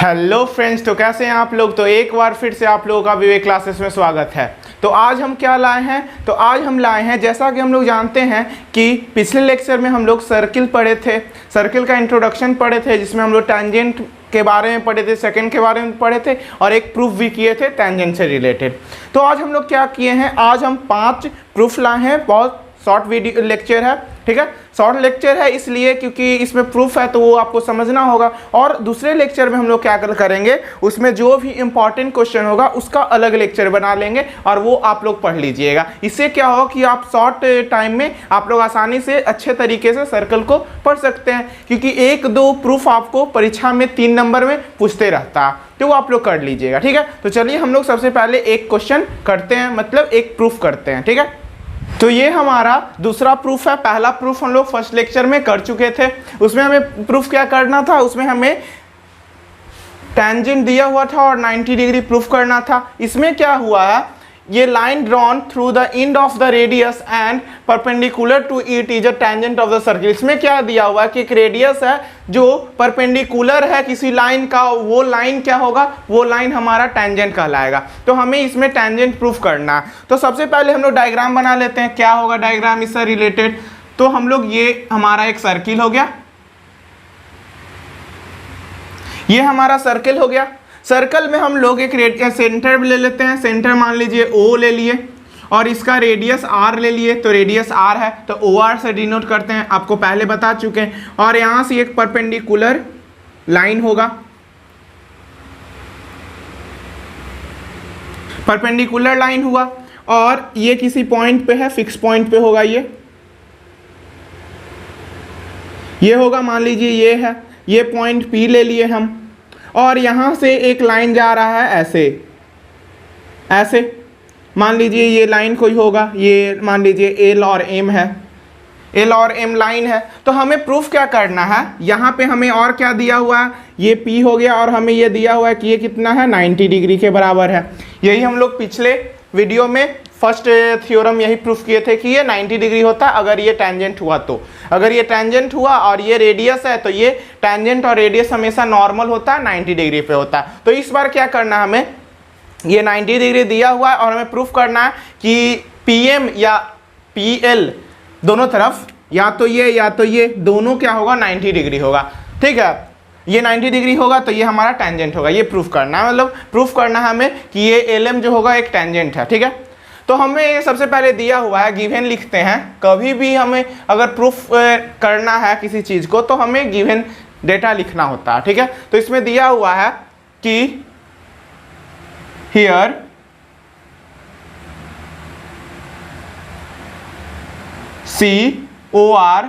Hello friends, तो कैसे हैं आप लोग। तो एक बार फिर से आप लोगों का विवेक क्लासेस में स्वागत है। तो आज हम क्या लाए हैं, तो आज हम लाए हैं, जैसा कि हम लोग जानते हैं कि पिछले लेक्चर में हम लोग सर्किल पढ़े थे, सर्किल का इंट्रोडक्शन पढ़े थे, जिसमें हम लोग टैंजेंट के बारे में पढ़े थे, सेकंड के बारे में पढ़े थे और एक प्रूफ भी किए थे टैंजेंट से रिलेटेड। तो आज हम लोग क्या किए हैं, आज हम 5 प्रूफ लाए हैं। बहुत शॉर्ट वीडियो लेक्चर है, ठीक है, शॉर्ट लेक्चर है इसलिए क्योंकि इसमें प्रूफ है तो वो आपको समझना होगा। और दूसरे लेक्चर में हम लोग क्या करेंगे, उसमें जो भी इंपॉर्टेंट क्वेश्चन होगा उसका अलग लेक्चर बना लेंगे और वो आप लोग पढ़ लीजिएगा। इससे क्या होगा कि आप शॉर्ट टाइम में आप लोग आसानी से अच्छे तरीके से सर्कल को पढ़ सकते हैं, क्योंकि 1-2 प्रूफ आपको परीक्षा में 3 नंबर में पूछते रहता है, तो वो आप लोग कर लीजिएगा, ठीक है। तो चलिए हम लोग सबसे पहले एक क्वेश्चन करते हैं, मतलब एक प्रूफ करते हैं, ठीक है। तो ये हमारा दूसरा प्रूफ है। पहला प्रूफ हम लोग फर्स्ट लेक्चर में कर चुके थे, उसमें हमें प्रूफ क्या करना था, उसमें हमें टैंजेंट दिया हुआ था और 90 डिग्री प्रूफ करना था। इसमें क्या हुआ है, ये line drawn through the end of the radius and perpendicular to it is a tangent of the circle. इसमें क्या दिया हुआ है कि एक रेडियस है जो परपेंडिकुलर है किसी लाइन का, वो लाइन क्या होगा, वो लाइन हमारा टैंजेंट कहलाएगा। तो हमें इसमें टैंजेंट प्रूफ करना है। तो सबसे पहले हम लोग डायग्राम बना लेते हैं, क्या होगा डायग्राम इससे रिलेटेड। तो हम लोग, ये हमारा एक सर्किल हो गया, ये हमारा सर्किल हो गया। सर्कल में हम लोग एक सेंटर ले लेते हैं, सेंटर मान लीजिए O ले लिए और इसका रेडियस R ले लिए, तो रेडियस R है तो OR से डिनोट करते हैं, आपको पहले बता चुके हैं। और यहाँ से एक परपेंडिकुलर लाइन होगा, परपेंडिकुलर लाइन हुआ और ये किसी पॉइंट पे है, फिक्स पॉइंट पे होगा, ये होगा, मान लीजिए ये है, ये पॉइंट P ले लिए हम, और यहाँ से एक लाइन जा रहा है ऐसे ऐसे, मान लीजिए ये लाइन कोई होगा, ये मान लीजिए L और M है, L और M लाइन है। तो हमें प्रूफ क्या करना है, यहाँ पे हमें और क्या दिया हुआ है, ये P हो गया और हमें ये दिया हुआ है कि ये कितना है, 90 डिग्री के बराबर है। यही हम लोग पिछले वीडियो में फर्स्ट थ्योरम यही प्रूफ किए थे कि ये 90 डिग्री होता है अगर ये टैंजेंट हुआ तो। अगर ये टैंजेंट हुआ और ये रेडियस है तो ये टैंजेंट और रेडियस हमेशा नॉर्मल होता है, 90 डिग्री पे होता है। तो इस बार क्या करना है, हमें ये 90 डिग्री दिया हुआ है और हमें प्रूफ करना है कि PM या PL दोनों तरफ, या तो ये दोनों क्या होगा, 90 डिग्री होगा, ठीक है। ये 90 डिग्री होगा तो ये हमारा टैंजेंट होगा, ये प्रूफ करना है, मतलब प्रूफ करना है हमें कि ये LM जो होगा एक टैंजेंट है, ठीक है। तो हमें सबसे पहले दिया हुआ है, गिवन लिखते हैं। कभी भी हमें अगर प्रूफ करना है किसी चीज़ को तो हमें गिवन डेटा लिखना होता है, ठीक है। तो इसमें दिया हुआ है कि here COR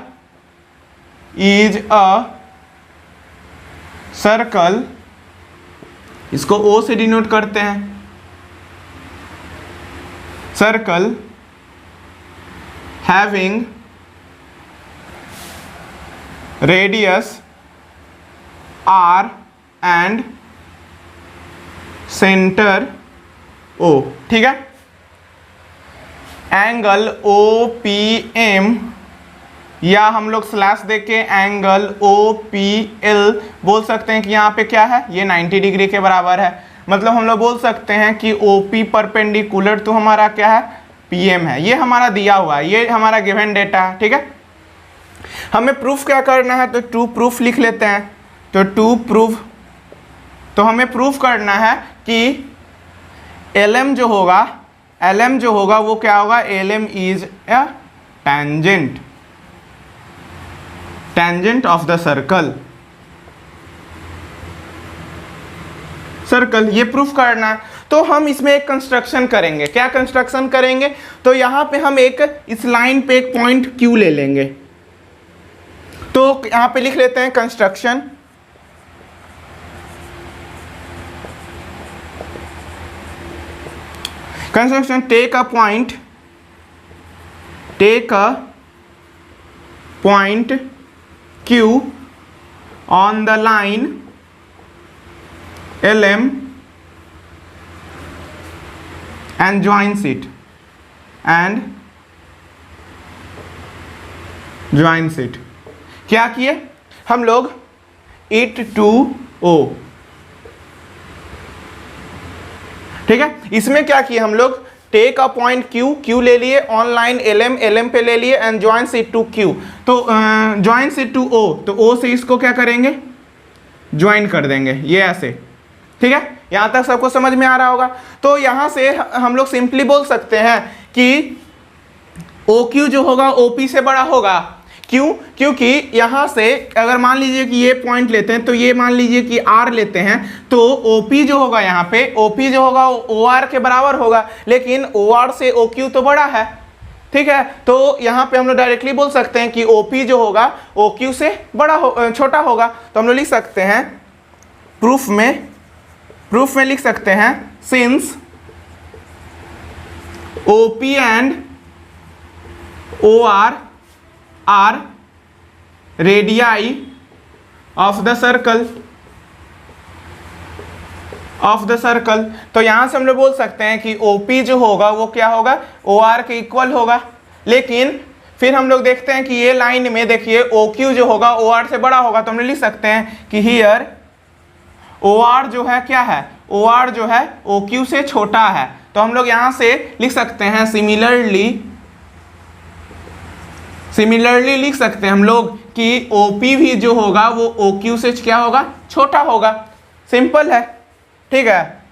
is a circle, इसको O से डिनोट करते हैं, circle having radius R and centre O, ठीक है। एंगल OPM या हम लोग स्लैश देके एंगल OPL बोल सकते हैं कि यहाँ पे क्या है, ये 90 डिग्री के बराबर है। मतलब हम लोग बोल सकते हैं कि OP परपेंडिकुलर तो हमारा क्या है, PM है। ये हमारा दिया हुआ है, ये हमारा गिवन डेटा है, ठीक है। हमें प्रूफ क्या करना है, तो 2 प्रूफ लिख लेते हैं। तो 2 प्रूफ, तो हमें प्रूफ करना है कि LM जो होगा वो क्या होगा, LM is a tangent of the circle, ये प्रूफ करना है। तो हम इसमें एक कंस्ट्रक्शन करेंगे, क्या कंस्ट्रक्शन करेंगे, तो यहाँ पे हम एक इस लाइन पे एक पॉइंट Q ले लेंगे। तो यहाँ पे लिख लेते हैं construction, take a point Q on the line LM and joins it क्या किए हम लोग, it to O, ठीक है। इसमें क्या किए हम लोग, take a point Q, Q ले लिए, ऑन लाइन LM, LM पे ले लिए and joins it to Q, तो ज्वाइंस इट टू O, तो O से इसको क्या करेंगे, ज्वाइन कर देंगे, ये ऐसे। ठीक है, यहां तक सबको समझ में आ रहा होगा। तो यहां से हम लोग सिंपली बोल सकते हैं कि OQ जो होगा OP से बड़ा होगा। क्यों? क्योंकि यहां से अगर मान लीजिए कि ये पॉइंट लेते हैं, तो ये मान लीजिए कि R लेते हैं, तो OP जो होगा यहाँ पे, OP जो होगा OR के बराबर होगा, लेकिन OR से OQ तो बड़ा है। ठीक है, तो यहाँ पे हम लोग डायरेक्टली बोल सकते हैं कि OP जो होगा OQ से छोटा होगा। तो हम लोग लिख सकते हैं प्रूफ में लिख सकते हैं, since OP and OR are radii of the circle, तो यहां से हम लोग बोल सकते हैं कि OP जो होगा वो क्या होगा, OR के इक्वल होगा। लेकिन फिर हम लोग देखते हैं कि ये लाइन में देखिए OQ जो होगा OR से बड़ा होगा, तो हम लोग लिख सकते हैं कि हियर OR जो है क्या है, OR जो है OQ से छोटा है। तो हम लोग यहां से लिख सकते हैं सिमिलरली लिख सकते हैं हम लोग कि OP भी जो होगा वो OQ से क्या होगा, छोटा होगा। सिंपल है, ठीक है,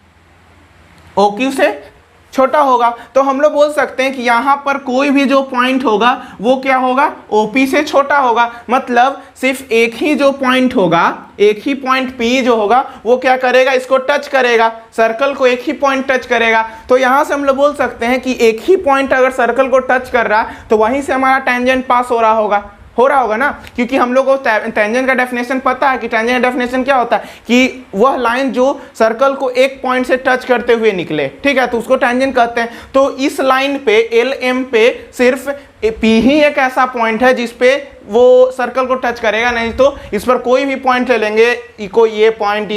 OQ से छोटा होगा। तो हम लोग बोल सकते हैं कि यहाँ पर कोई भी जो पॉइंट होगा वो क्या होगा, OP से छोटा होगा। मतलब सिर्फ एक ही जो पॉइंट होगा, एक ही पॉइंट P जो होगा वो क्या करेगा, इसको टच करेगा, सर्कल को एक ही पॉइंट टच करेगा। तो यहाँ से हम लोग बोल सकते हैं कि एक ही पॉइंट अगर सर्कल को टच कर रहा है तो वहीं से हमारा टेंजेंट पास हो रहा होगा ना, क्योंकि हम लोग को टेंजेंट का डेफिनेशन पता है कि टेंजेंट का डेफिनेशन क्या होता है कि वह लाइन जो सर्कल को एक पॉइंट से टच करते हुए निकले। ठीक है, तो उसको टेंजेंट कहते हैं। तो इस लाइन पे LM पे सिर्फ P ही एक ऐसा पॉइंट है जिस पे वो सर्कल को टच करेगा, नहीं तो इस पर कोई भी पॉइंट ले लेंगे, ये पॉइंट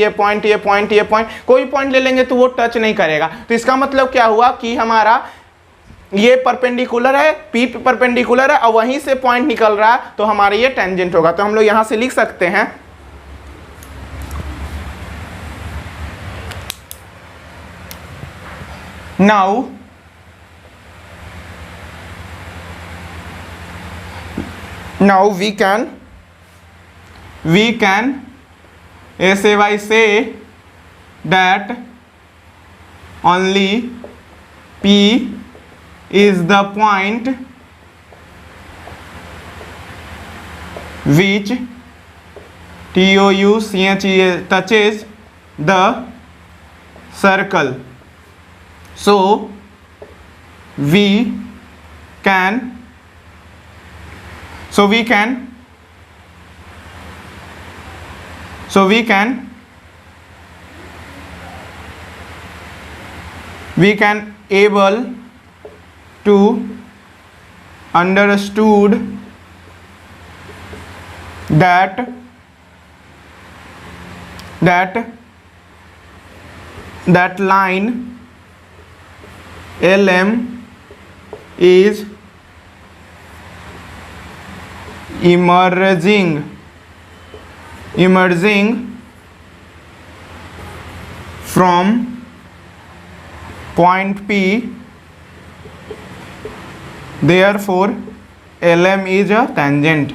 कोई पॉइंट ले लेंगे तो वो टच नहीं करेगा। तो इसका मतलब क्या हुआ कि हमारा ये परपेंडिकुलर है, P परपेंडिकुलर है और वहीं से पॉइंट निकल रहा है, तो हमारे ये टेंजेंट होगा। तो हम लोग यहां से लिख सकते हैं now we can say that only P is the point which touches the circle. So we can able to understood that line LM is emerging from point P, therefore LM is a tangent।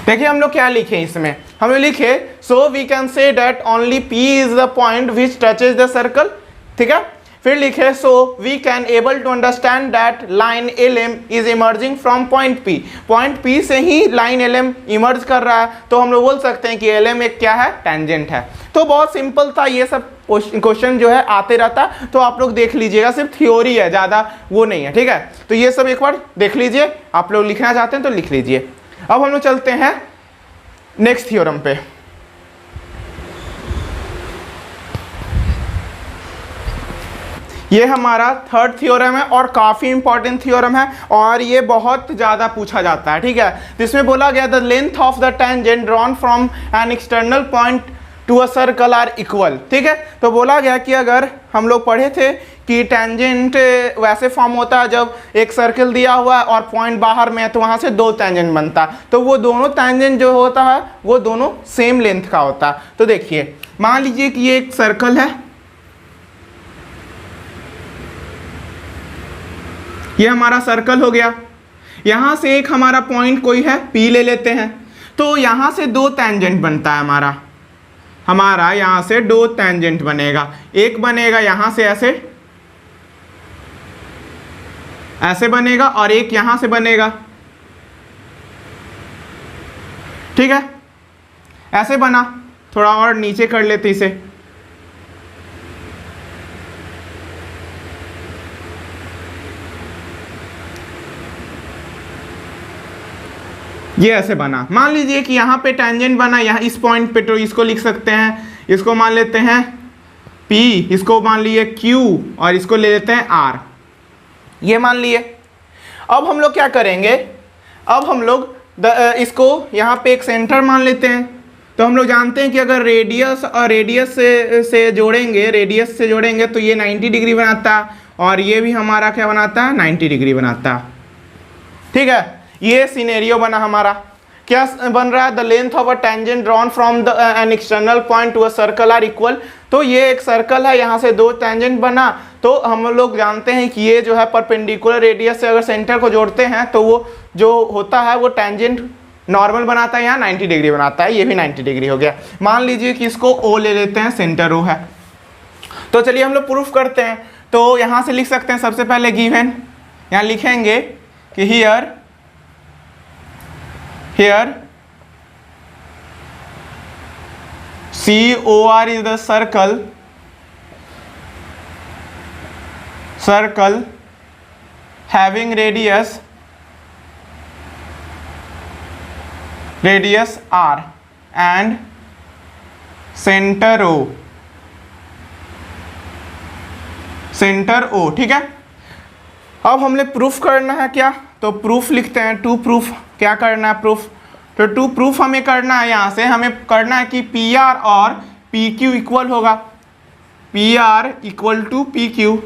देखिए हम लोग क्या लिखे इसमें, हम लोग लिखे so we can say that only P is the point which touches the circle. ठीक है, फिर लिखे so we can able to understand that line LM is emerging from point P, point P से ही लाइन LM इमर्ज कर रहा है, तो हम लोग बोल सकते हैं कि LM एक क्या है, टेंजेंट है। तो बहुत सिंपल था, ये सब क्वेश्चन जो है आते रहता, तो आप लोग देख लीजिएगा, सिर्फ थ्योरी है, ज़्यादा वो नहीं है। ठीक है, तो ये सब एक बार देख लीजिए, आप लोग लिखना चाहते हैं तो लिख लीजिए। अब हम लोग चलते हैं नेक्स्ट थ्योरम पे। ये हमारा थर्ड थ्योरम है और काफ़ी इंपॉर्टेंट थ्योरम है और ये बहुत ज़्यादा पूछा जाता है। ठीक है, तो इसमें बोला गया the length of the tangent drawn from an external point to a circle are equal. ठीक है, तो बोला गया कि अगर हम लोग पढ़े थे कि टेंजेंट वैसे फॉर्म होता है जब एक सर्कल दिया हुआ है और पॉइंट बाहर में है तो वहाँ से दो टेंजेंट बनता है, तो वो दोनों टेंजेंट जो होता है वो दोनों सेम लेंथ का होता है। तो देखिए मान लीजिए कि ये एक सर्कल है, ये हमारा सर्कल हो गया, यहाँ से एक हमारा पॉइंट कोई है P ले लेते हैं, तो यहाँ से दो टेंजेंट बनता है हमारा यहाँ से दो टेंजेंट बनेगा, एक बनेगा यहाँ से ऐसे बनेगा और एक यहाँ से बनेगा, ठीक है, ऐसे बना। थोड़ा और नीचे कर लेते इसे, ये ऐसे बना। मान लीजिए कि यहाँ पे टेंजेंट बना, यहाँ इस पॉइंट पे, तो इसको लिख सकते हैं, इसको मान लेते हैं P, इसको मान लिए Q और इसको ले लेते हैं R, ये मान लिए। अब हम लोग क्या करेंगे, अब हम लोग इसको यहाँ पे एक सेंटर मान लेते हैं। तो हम लोग जानते हैं कि अगर रेडियस और रेडियस से जोड़ेंगे तो ये 90 डिग्री बनाता है और ये भी हमारा क्या बनाता है, 90 डिग्री बनाता है, ठीक है। ये सिनेरियो बना हमारा, क्या बन रहा है, the length of a tangent drawn from an external point to a circle are equal. तो ये एक सर्कल है, यहाँ से दो टेंजेंट बना, तो हम लोग जानते हैं कि ये जो है परपेंडिकुलर रेडियस से अगर सेंटर को जोड़ते हैं तो वो जो होता है वो टेंजेंट नॉर्मल बनाता है, यहाँ 90 डिग्री बनाता है, ये भी 90 डिग्री हो गया। मान लीजिए कि इसको O ले लेते हैं, सेंटर O है। तो चलिए हम लोग प्रूफ करते हैं। तो यहाँ से लिख सकते हैं, सबसे पहले गिवन यहाँ लिखेंगे कि here COR is the circle having radius R and center O, ठीक है। अब हमने प्रूफ करना है क्या, तो प्रूफ लिखते हैं, टू प्रूफ क्या करना है, प्रूफ। तो टू प्रूफ हमें करना है, यहाँ से हमें करना है कि PR और PQ इक्वल होगा, PR इक्वल टू PQ,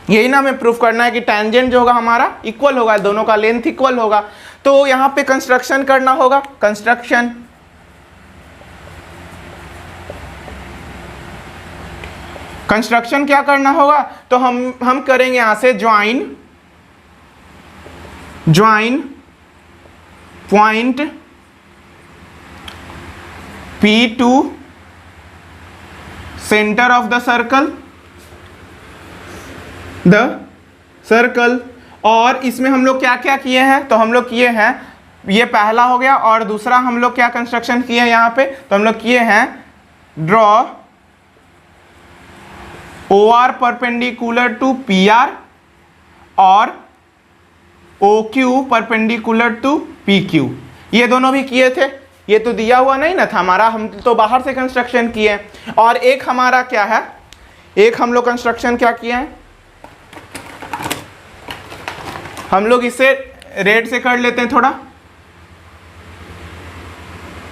यही ना हमें प्रूफ करना है कि टेंजेंट जो होगा हमारा इक्वल होगा, दोनों का लेंथ इक्वल होगा। तो यहाँ पे कंस्ट्रक्शन करना होगा, कंस्ट्रक्शन क्या करना होगा, तो हम करेंगे यहाँ से join point P to centre of the circle. और इसमें हम लोग क्या क्या किए हैं, तो हम लोग किए हैं, ये पहला हो गया, और दूसरा हम लोग क्या कंस्ट्रक्शन किए हैं यहाँ पे, तो हम लोग किए हैं draw OR perpendicular to PR और OQ परपेंडिकुलर टू PQ, ये दोनों भी किए थे। ये तो दिया हुआ नहीं ना था हमारा, हम तो बाहर से कंस्ट्रक्शन किए। और एक हमारा क्या है, एक हम लोग कंस्ट्रक्शन क्या किए हैं, हम लोग इसे रेड से कर लेते हैं थोड़ा,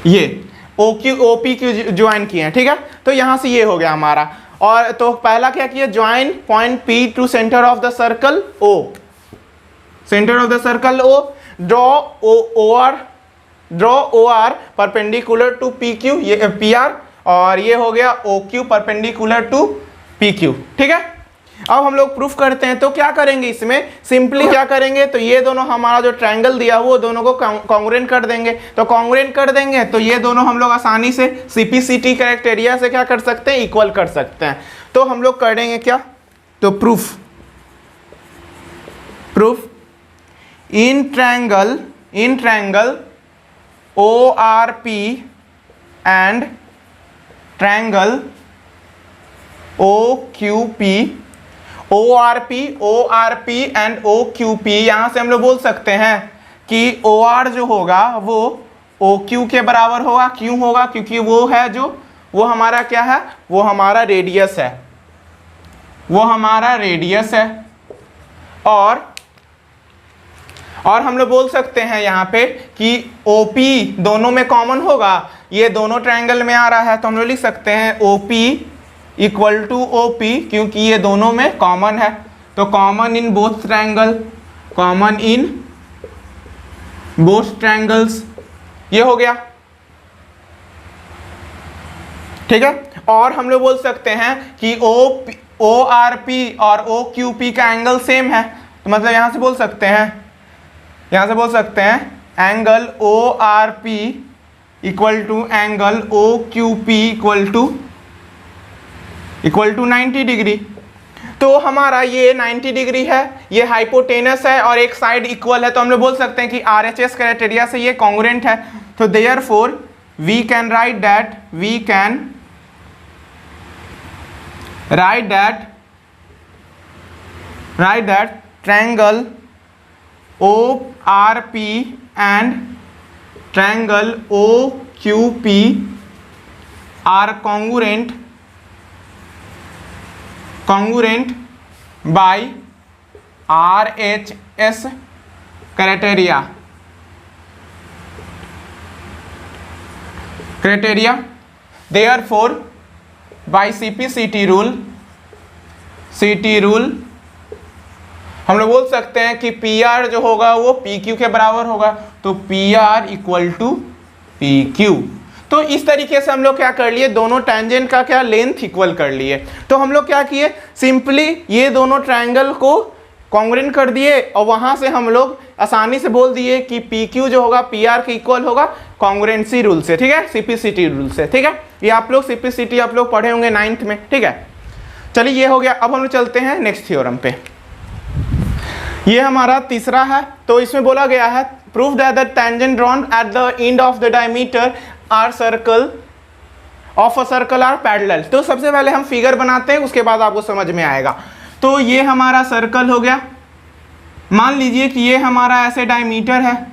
ये OPQ ज्वाइन किए हैं, ठीक है। तो यहाँ से ये हो गया हमारा। और तो पहला क्या किया, join point P to centre of the circle O, draw OR perpendicular to PQ, ये PR, और ये हो गया OQ परपेंडिकुलर टू PQ, ठीक है। अब हम लोग प्रूफ करते हैं। तो क्या करेंगे, इसमें सिंपली क्या करेंगे, तो ये दोनों हमारा जो ट्रायंगल दिया वो दोनों को कॉन्ग्रुएंट कर देंगे। तो कॉन्ग्रुएंट कर देंगे तो ये दोनों हम लोग आसानी से CPCT क्राइटेरिया से क्या कर सकते हैं, इक्वल कर सकते हैं। तो हम लोग करेंगे क्या, तो proof in triangle ORP and triangle ORP and OQP, यहाँ से हम लोग बोल सकते हैं कि OR जो होगा वो OQ के बराबर होगा। क्यों होगा, क्योंकि वो है जो, वो हमारा क्या है, वो हमारा रेडियस है, और हम लोग बोल सकते हैं यहाँ पे कि OP दोनों में कॉमन होगा, ये दोनों ट्रायंगल में आ रहा है, तो हम लोग लिख सकते हैं OP equal to O P, क्योंकि ये दोनों में कॉमन है, तो common in both triangle, common in both triangles, ये हो गया। ठीक है, और हम लोग बोल सकते हैं कि ओ आर पी और ओ क्यू पी का एंगल सेम है, तो मतलब यहां से बोल सकते हैं angle O R P equal to angle O Q P equal to 90 degree. तो हमारा ये 90 डिग्री है, ये हाइपोटेनस है और एक साइड इक्वल है, तो हम लोग बोल सकते हैं कि RHS क्राइटेरिया से ये कॉन्ग्रुएंट है। तो therefore we can write that triangle ORP and triangle OQP are congruent by RHS criteria. Therefore, by CP/CT rule हम लोग बोल सकते हैं कि PR जो होगा वो PQ के बराबर होगा, तो PR इक्वल टू PQ। तो इस तरीके से हम लोग क्या कर लिए, दोनों टेंजेंट का क्या लेंथ इक्वल कर लिए। तो हम लोग क्या किए, सिंपली ये दोनों ट्रायंगल को कॉन्ग्रुएंट कर दिए और वहां से हम लोग आसानी से बोल दिए कि PQ जो होगा PR के इक्वल होगा कॉन्ग्रुएंसी रूल से। ठीक है, CP/CT रूल से। ठीक है, ये आप लोग CP/CT आप लोग पढ़े होंगे 9th में। ठीक है, चलिए ये हो गया। अब हम लोग चलते हैं नेक्स्ट थ्योरम पे। ये हमारा तीसरा है, तो इसमें बोला गया है prove that the tangent drawn at the end of the diameter are circle of a circle are parallel. तो सबसे पहले हम फिगर बनाते हैं, उसके बाद आपको समझ में आएगा। तो ये हमारा सर्कल हो गया, मान लीजिए कि ये हमारा ऐसे डायमीटर है,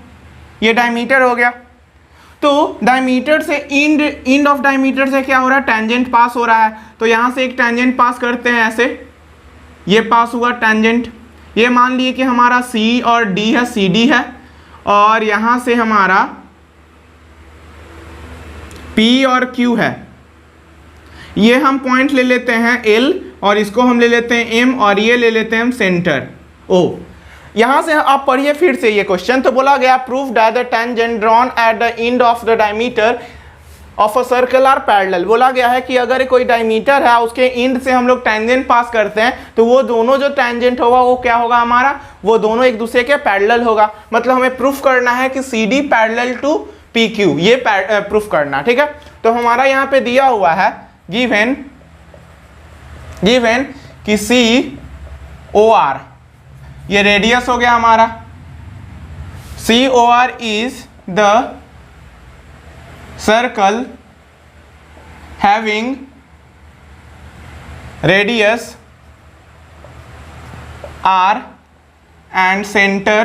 ये डायमीटर हो गया। तो डायमीटर से एंड ऑफ डायमीटर से क्या हो रहा है, टेंजेंट पास हो रहा है। तो यहाँ से एक टेंजेंट पास करते हैं, ऐसे ये पास हुआ टेंजेंट। ये मान लिए कि हमारा C और D है, CD है, और यहाँ से हमारा P और Q है। ये हम पॉइंट ले लेते हैं L, और इसको हम ले लेते हैं M, और ये ले लेते हैं हम सेंटर O। यहाँ से आप पढ़िए फिर से ये क्वेश्चन। तो बोला गया proof that the tangent drawn at the end of the diameter of a circle are parallel. बोला गया है कि अगर कोई डायमीटर है उसके एंड से हम लोग टेंजेंट पास करते हैं, तो वो दोनों जो टेंजेंट होगा वो क्या होगा हमारा, वो दोनों एक दूसरे के पैरेलल होगा। मतलब हमें प्रूफ करना है कि CD पैरेलल टू PQ, ये प्रूफ करना। ठीक है, तो हमारा यहाँ पे दिया हुआ है गिवन कि COR ये रेडियस हो गया हमारा, COR is the circle having radius R and center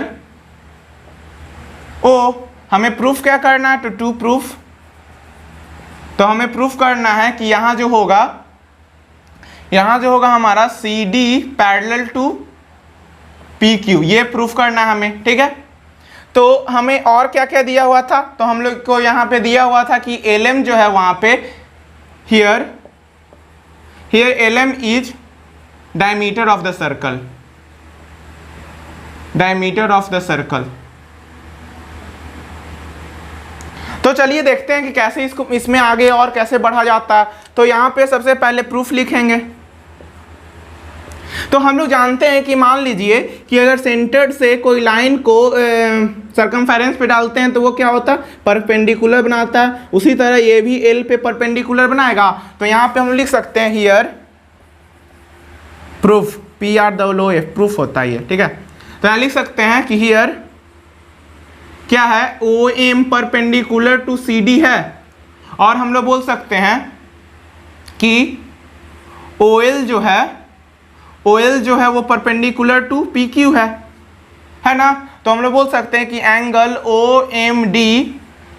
O। हमें प्रूफ क्या करना है, टू प्रूफ, तो हमें प्रूफ करना है कि यहाँ जो होगा हमारा CD पैरेलल टू PQ, ये प्रूफ करना है हमें। ठीक है, तो हमें और क्या क्या दिया हुआ था, तो हम लोग को यहाँ पे दिया हुआ था कि LM जो है वहाँ पे here LM is diameter of the circle. तो चलिए देखते हैं कि कैसे इसमें आगे और कैसे बढ़ा जाता है। तो यहाँ पे सबसे पहले प्रूफ लिखेंगे। तो हम लोग जानते हैं कि मान लीजिए कि अगर सेंटर से कोई लाइन को सर्कमफेरेंस पे डालते हैं तो वो क्या होता है, परपेंडिकुलर बनाता है। उसी तरह ये भी L पे परपेंडिकुलर बनाएगा। तो यहाँ पे हम लिख सकते हैं हियर प्रूफ, PR प्रूफ होता है ये। ठीक है, तो यहाँ लिख सकते हैं कि हियर क्या है, OM परपेंडिकुलर टू CD है, और हम लोग बोल सकते हैं कि OL जो है वो परपेंडिकुलर टू PQ है ना। तो हम लोग बोल सकते हैं कि angle OMD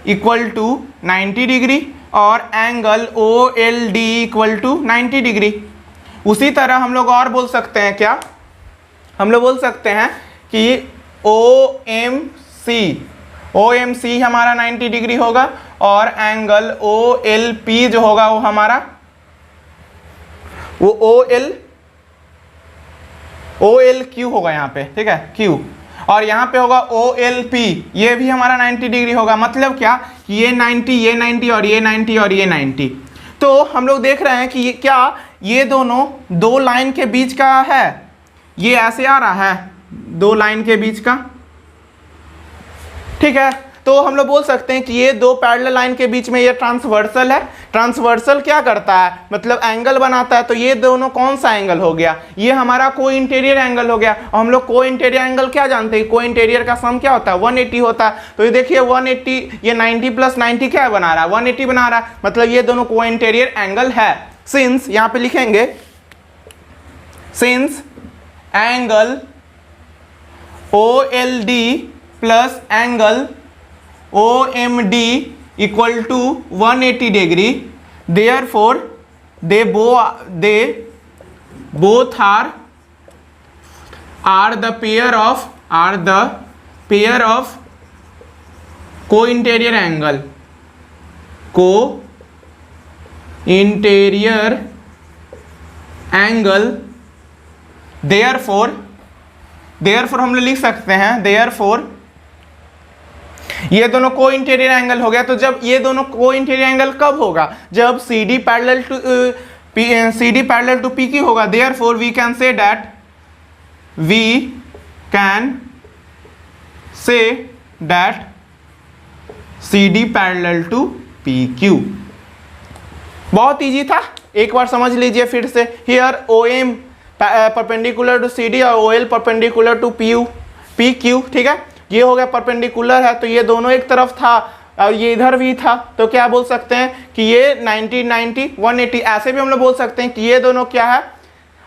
equal to 90 degree और angle OLD equal to 90 degree. उसी तरह हम लोग और बोल सकते हैं, क्या हम लोग बोल सकते हैं कि OMC हमारा 90 डिग्री होगा, और एंगल OLP जो होगा वो हमारा वो ओ एल क्यू होगा यहाँ पे, ठीक है, क्यू, और यहाँ पे होगा ओ एल पी, ये भी हमारा 90 डिग्री होगा। मतलब क्या कि ये 90, ये 90 और ये 90 और ये 90। तो हम लोग देख रहे हैं कि ये क्या, ये दोनों दो लाइन के बीच का है, ये ऐसे आ रहा है दो लाइन के बीच का, ठीक है। तो हम लोग बोल सकते हैं कि ये दो पैरेलल लाइन के बीच में ये ट्रांसवर्सल है। ट्रांसवर्सल क्या करता है, मतलब एंगल बनाता है। तो ये दोनों कौन सा एंगल हो गया, ये हमारा को इंटीरियर एंगल हो गया। और हम लोग को इंटीरियर एंगल क्या जानते हैं, को इंटीरियर का सम क्या होता है, 180 होता है। तो ये देखिए 180, ये 90 प्लस 90 क्या बना रहा है, 180 बना रहा है। मतलब ये दोनों को इंटीरियर एंगल है। सिंस, यहाँ पे लिखेंगे since angle OLD plus angle OMD equal to 180 degree, therefore they both are the pair of co-interior angle, therefore हम लोग लिख सकते हैं therefore ये दोनों को इंटीरियर एंगल हो गया। तो जब ये दोनों को इंटीरियर एंगल कब होगा, जब CD पैरेलल टू PQ होगा। therefore we can say that CD parallel to PQ। बहुत इजी था, एक बार समझ लीजिए फिर से। Here OM perpendicular to CD और OL परपेंडिकुलर टू PQ, ठीक है। ये हो गया परपेंडिकुलर है, तो ये दोनों एक तरफ था और ये इधर भी था। तो क्या बोल सकते हैं कि ये 90 90 180। ऐसे भी हम लोग बोल सकते हैं कि ये दोनों क्या है,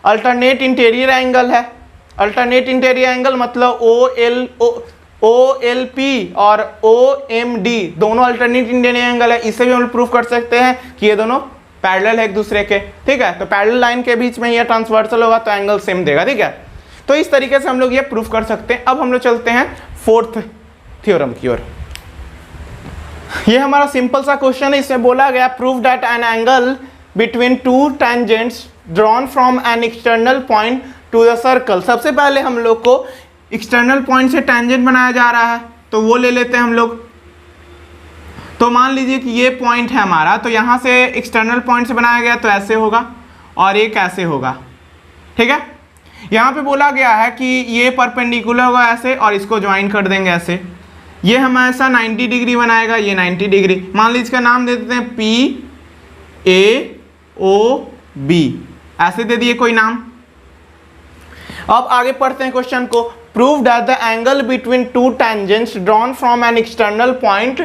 अल्टरनेट इंटीरियर एंगल है। अल्टरनेट इंटीरियर एंगल मतलब OLP और OMD दोनों अल्टरनेट इंटीरियर एंगल है। इससे भी हम लोग प्रूफ कर सकते हैं कि ये दोनों पैरेलल है एक दूसरे के, ठीक है। तो पैरेलल लाइन के बीच में ये ट्रांसवर्सल होगा तो एंगल सेम देगा, ठीक है। तो इस तरीके से हम लोग ये प्रूफ कर सकते हैं। अब हम लोग चलते हैं फोर्थ थ्योरम की ओर। ये हमारा सिंपल सा क्वेश्चन है। इसमें बोला गया prove that an angle between two tangents drawn from an external point to the circle. सबसे पहले हम लोग को एक्सटर्नल पॉइंट से टेंजेंट बनाया जा रहा है, तो वो ले लेते हैं हम लोग। तो मान लीजिए कि ये पॉइंट है हमारा, तो यहाँ से एक्सटर्नल पॉइंट से बनाया गया तो ऐसे होगा और एक ऐसे होगा, ठीक है। यहाँ पे बोला गया है कि ये परपेंडिकुलर होगा ऐसे और इसको ज्वाइन कर देंगे ऐसे। ये हमेशा 90 डिग्री बनाएगा, ये 90 डिग्री। मान लीजिए इसका नाम दे देते हैं PAOB, ऐसे दे दिए कोई नाम। अब आगे पढ़ते हैं क्वेश्चन को। Prove that the angle between two tangents drawn from an external point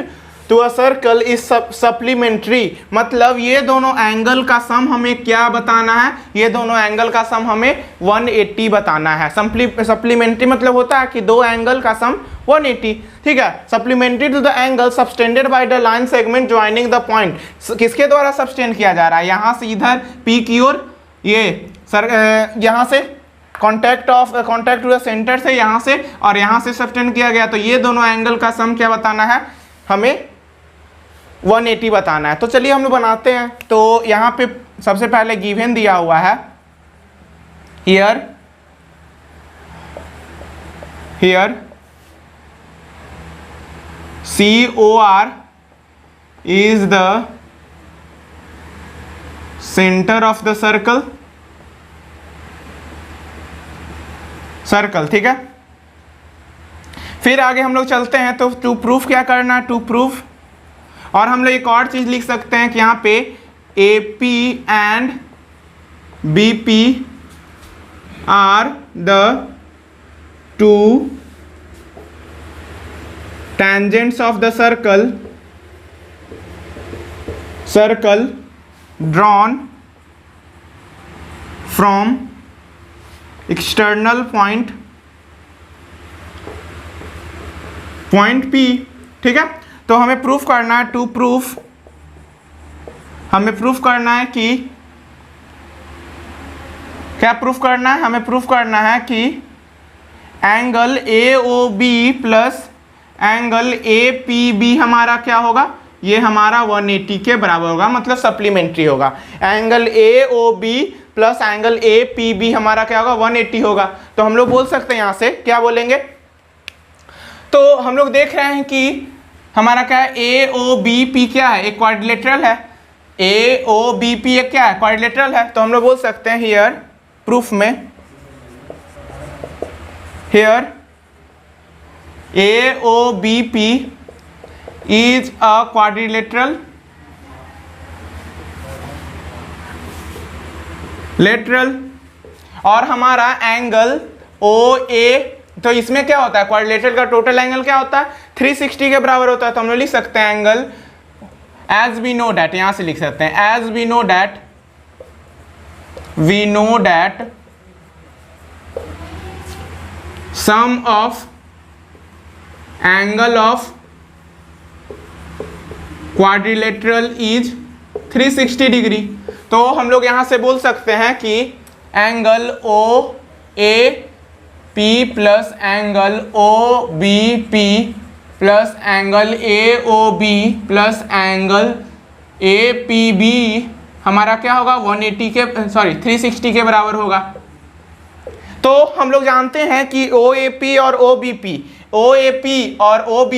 to a circle is supplementary. मतलब ये दोनों एंगल का सम हमें क्या बताना है, ये दोनों एंगल का सम हमें 180 बताना है। सप्लीमेंट्री मतलब होता है कि दो एंगल का सम 180, ठीक है। Supplementary to the angle subtended by the line segment joining the point. किसके द्वारा सबटेंड किया जा रहा है, यहाँ से इधर P की ओर, ये यहाँ से कॉन्टैक्ट टू द सेंटर से यहाँ से, और यहाँ से सबटेंड किया गया। तो ये दोनों एंगल का सम क्या बताना है, हमें 180 बताना है। तो चलिए हम लोग बनाते हैं। तो यहाँ पे सबसे पहले गिवन दिया हुआ है here COR is the center of the circle, ठीक है। फिर आगे हम लोग चलते हैं। तो टू प्रूफ क्या करना है, टू प्रूफ, और हम लोग एक और चीज लिख सकते हैं कि यहाँ पे AP and BP are the two tangents of the circle drawn from external point P, ठीक है। तो हमें प्रूफ करना है, टू प्रूफ, हमें प्रूफ करना है कि क्या प्रूफ करना है, हमें प्रूफ करना है कि angle AOB plus angle APB हमारा क्या होगा, ये हमारा 180 के बराबर होगा, मतलब सप्लीमेंट्री होगा। Angle AOB plus angle A P B हमारा क्या होगा 180 होगा। तो हम लोग बोल सकते हैं यहाँ से क्या बोलेंगे, तो हम लोग देख रहे हैं कि हमारा क्या है ए ओ बी पी क्या है, एक क्वाड्रिलेटरल है। ए ओ बी पी एक क्या है, क्वाड्रिलेटरल है। तो हम लोग बोल सकते हैं हियर प्रूफ में, here A O B P is a quadrilateral और हमारा एंगल ओ ए, तो इसमें क्या होता है, क्वाड्रिलेटरल का टोटल एंगल क्या होता है 360 के बराबर होता है। तो हम लोग लिख सकते हैं angle as we know that, यहां से लिख सकते हैं as we know that sum of angle of quadrilateral is 360 degree. तो हम लोग यहां से बोल सकते हैं कि angle O A P plus angle O B P plus angle A O B plus angle A P B हमारा क्या होगा 360 के बराबर होगा। तो हम लोग जानते हैं कि ओ ए पी और ओ बी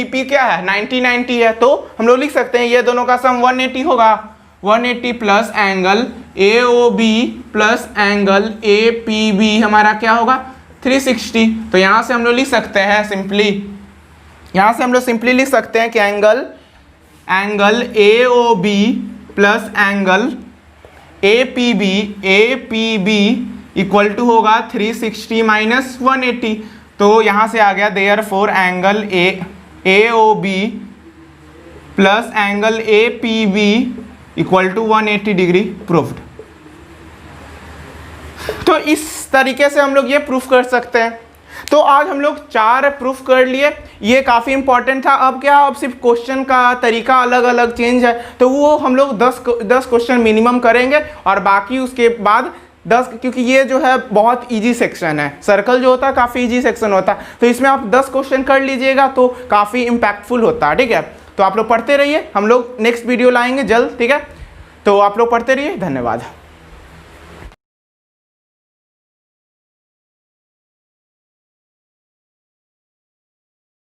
पी क्या है 90 है। तो हम लोग लिख सकते हैं ये दोनों का सम 180 होगा, 180 plus angle A O B plus angle A P B हमारा क्या होगा 360। तो यहाँ से हम लोग लिख सकते हैं सिंपली लिख सकते हैं कि angle A O B plus angle A P B equal to होगा 360 माइनस 180। तो यहाँ से आ गया therefore angle A O B plus angle A P B equal to 180 degree proved. तो इस तरीके से हम लोग ये प्रूफ कर सकते हैं। तो आज हम लोग 4 प्रूफ कर लिए, ये काफ़ी इंपॉर्टेंट था। अब क्या, अब सिर्फ क्वेश्चन का तरीका अलग अलग चेंज है, तो वो हम लोग 10 क्वेश्चन मिनिमम करेंगे और बाकी उसके बाद 10, क्योंकि ये जो है बहुत इजी सेक्शन है, सर्कल जो होता है काफ़ी इजी सेक्शन होता है, तो इसमें आप 10 क्वेश्चन कर लीजिएगा तो काफ़ी इम्पैक्टफुल होता है। ठीक है, तो आप लोग पढ़ते रहिए, हम लोग नेक्स्ट वीडियो लाएंगे जल्द। ठीक है, तो आप लोग पढ़ते रहिए, धन्यवाद।